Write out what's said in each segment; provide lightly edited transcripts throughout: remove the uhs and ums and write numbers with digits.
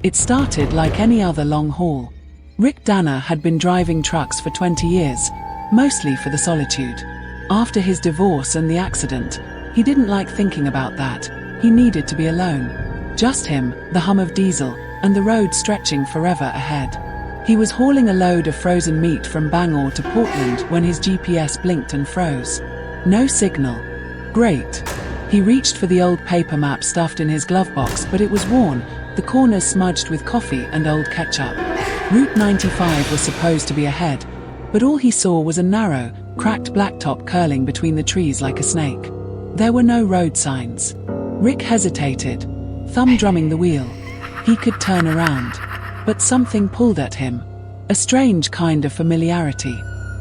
It started like any other long haul. Rick Danner had been driving trucks for 20 years, mostly for the solitude. After his divorce and the accident, he didn't like thinking about that. He needed to be alone. Just him, the hum of diesel, and the road stretching forever ahead. He was hauling a load of frozen meat from Bangor to Portland when his GPS blinked and froze. No signal. Great. He reached for the old paper map stuffed in his glove box, but it was worn, the corners smudged with coffee and old ketchup. Route 95 was supposed to be ahead, but all he saw was a narrow, cracked blacktop curling between the trees like a snake. There were no road signs. Rick hesitated, thumb drumming the wheel. He could turn around, but something pulled at him. A strange kind of familiarity.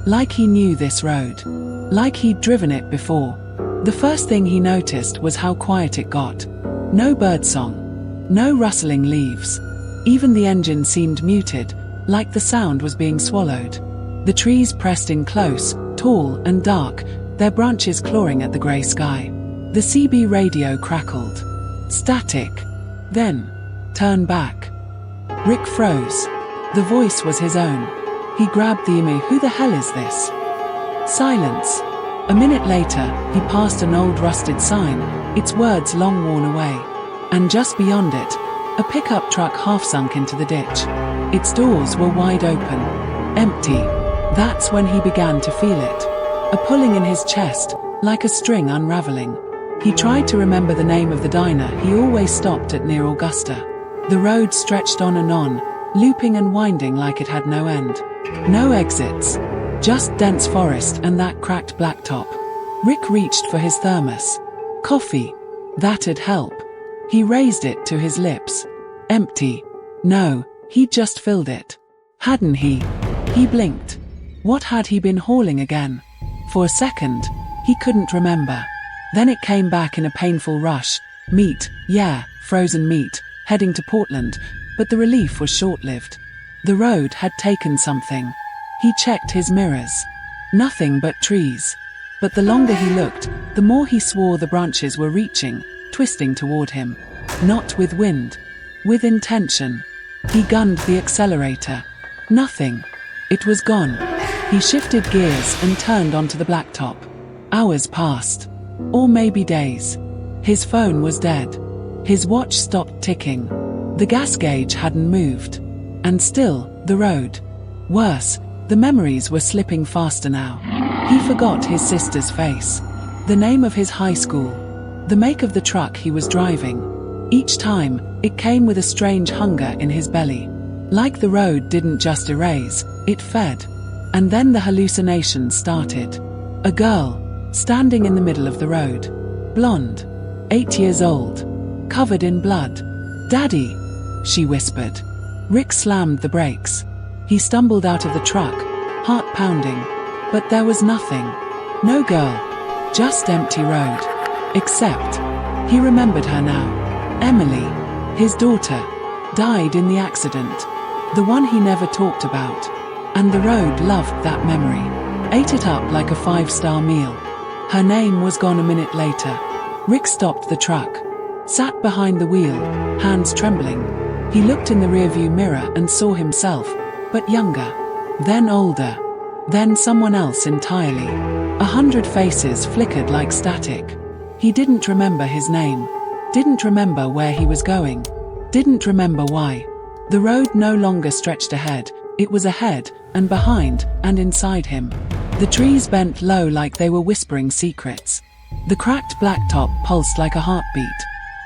Like he knew this road. Like he'd driven it before. The first thing he noticed was how quiet it got. No birdsong. No rustling leaves. Even the engine seemed muted, like the sound was being swallowed. The trees pressed in close, tall and dark, their branches clawing at the grey sky. The CB radio crackled. Static. Then, turn back. Rick froze. The voice was his own. He grabbed the emu. Who the hell is this? Silence. A minute later, he passed an old rusted sign, its words long worn away. And just beyond it, a pickup truck half sunk into the ditch. Its doors were wide open. Empty. That's when he began to feel it. A pulling in his chest, like a string unraveling. He tried to remember the name of the diner he always stopped at near Augusta. The road stretched on, looping and winding like it had no end. No exits. Just dense forest and that cracked blacktop. Rick reached for his thermos. Coffee. That'd help. He raised it to his lips. Empty. No, he'd just filled it. Hadn't he? He blinked. What had he been hauling again? For a second, he couldn't remember. Then it came back in a painful rush. Meat, yeah, frozen meat, heading to Portland, but the relief was short-lived. The road had taken something. He checked his mirrors. Nothing but trees. But the longer he looked, the more he swore the branches were reaching, twisting toward him. Not with wind. With intention. He gunned the accelerator. Nothing. It was gone. He shifted gears and turned onto the blacktop. Hours passed. Or maybe days. His phone was dead. His watch stopped ticking. The gas gauge hadn't moved. And still, the road. Worse, the memories were slipping faster now. He forgot his sister's face. The name of his high school. The make of the truck he was driving. Each time, it came with a strange hunger in his belly. Like the road didn't just erase, it fed. And then the hallucination started. A girl, standing in the middle of the road. Blonde. 8 years old. Covered in blood. Daddy, she whispered. Rick slammed the brakes. He stumbled out of the truck, heart pounding. But there was nothing. No girl. Just empty road. Except, he remembered her now. Emily, his daughter, died in the accident. The one he never talked about. And the road loved that memory. Ate it up like a 5-star meal. Her name was gone a minute later. Rick stopped the truck. Sat behind the wheel, hands trembling. He looked in the rearview mirror and saw himself, but younger. Then older. Then someone else entirely. 100 faces flickered like static. He didn't remember his name. Didn't remember where he was going. Didn't remember why. The road no longer stretched ahead. It was ahead, and behind, and inside him. The trees bent low like they were whispering secrets. The cracked blacktop pulsed like a heartbeat.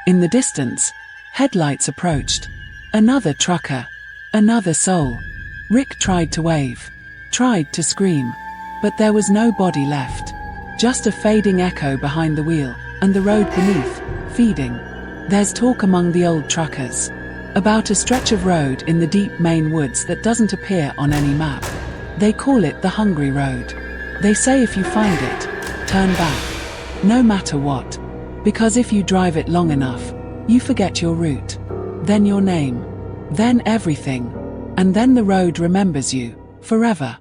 In the distance, headlights approached. Another trucker. Another soul. Rick tried to wave. Tried to scream. But there was no body left. Just a fading echo behind the wheel, and the road beneath, feeding. There's talk among the old truckers. About a stretch of road in the deep Maine woods that doesn't appear on any map. They call it the Hungry Road. They say if you find it, turn back. No matter what. Because if you drive it long enough, you forget your route. Then your name. Then everything. And then the road remembers you, forever.